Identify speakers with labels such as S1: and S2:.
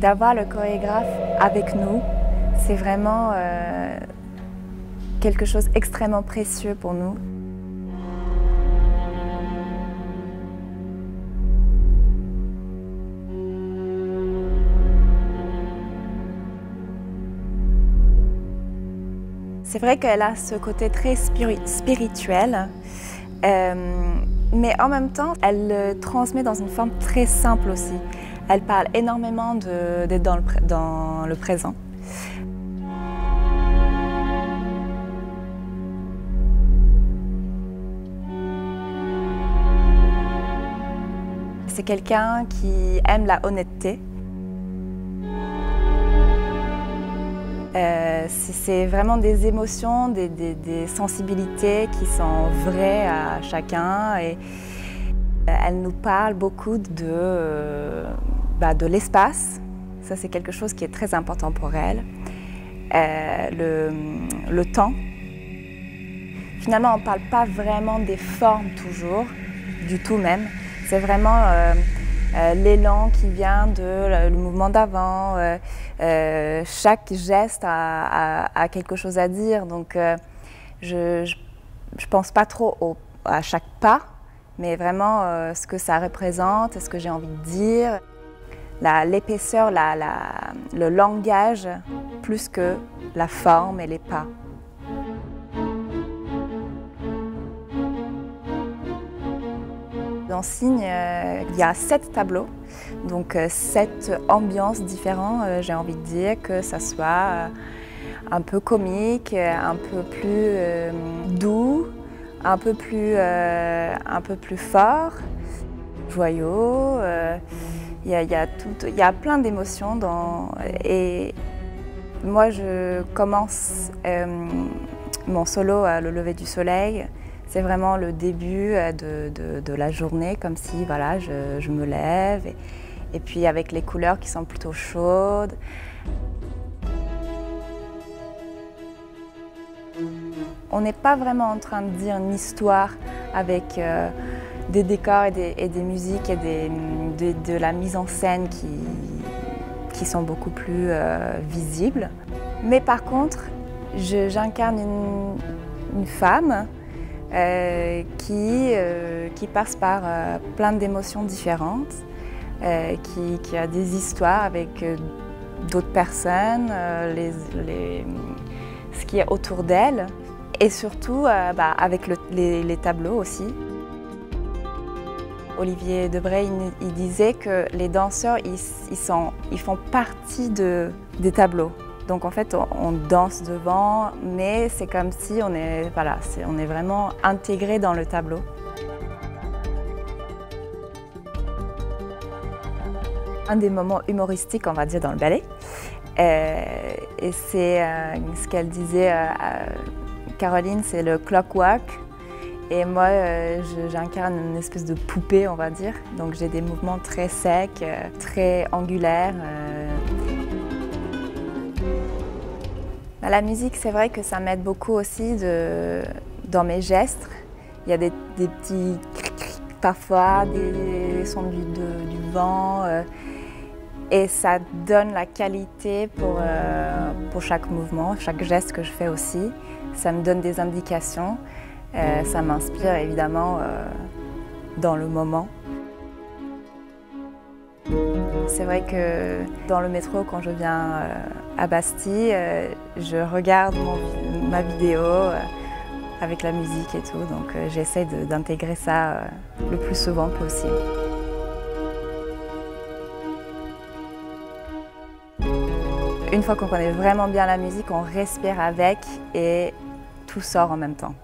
S1: D'avoir le chorégraphe avec nous, c'est vraiment quelque chose d'extrêmement précieux pour nous. C'est vrai qu'elle a ce côté très spirituel, mais en même temps, elle le transmet dans une forme très simple aussi. Elle parle énormément d'être dans le présent. C'est quelqu'un qui aime la honnêteté. C'est vraiment des émotions, des sensibilités qui sont vraies à chacun. Et elle nous parle beaucoup de l'espace. Ça, c'est quelque chose qui est très important pour elle. Le temps. Finalement, on ne parle pas vraiment des formes toujours, du tout même. C'est vraiment l'élan qui vient le mouvement d'avant. Chaque geste a quelque chose à dire. Donc, je ne pense pas trop à chaque pas, mais vraiment ce que ça représente, ce que j'ai envie de dire. L'épaisseur, le langage, plus que la forme et les pas. Dans Signe, il y a 7 tableaux, donc 7 ambiances différentes, j'ai envie de dire, que ça soit un peu comique, un peu plus doux, un peu plus fort, joyeux. Il y a plein d'émotions et moi je commence mon solo à le lever du soleil. C'est vraiment le début de la journée, comme si voilà, je me lève. Et puis avec les couleurs qui sont plutôt chaudes. On n'est pas vraiment en train de dire une histoire avec des décors et des musiques et de la mise en scène qui sont beaucoup plus visibles. Mais par contre, j'incarne une femme qui passe par plein d'émotions différentes, qui a des histoires avec d'autres personnes, ce qui est autour d'elle, et surtout avec les tableaux aussi. Olivier Debray, il disait que les danseurs, ils font partie des tableaux. Donc en fait, on danse devant, mais c'est comme si on est vraiment intégré dans le tableau. Un des moments humoristiques, on va dire, dans le ballet, et c'est ce qu'elle disait, Caroline, c'est le clockwork. Et moi, j'incarne une espèce de poupée, on va dire. Donc j'ai des mouvements très secs, très angulaires. La musique, c'est vrai que ça m'aide beaucoup aussi dans mes gestes. Il y a des petits cric-cric parfois, des sons du vent. Et ça donne la qualité pour chaque mouvement, chaque geste que je fais aussi. Ça me donne des indications. Ça m'inspire évidemment dans le moment. C'est vrai que dans le métro, quand je viens à Bastille, je regarde ma vidéo avec la musique et tout, donc j'essaie d'intégrer ça le plus souvent possible. Une fois qu'on connaît vraiment bien la musique, on respire avec et tout sort en même temps.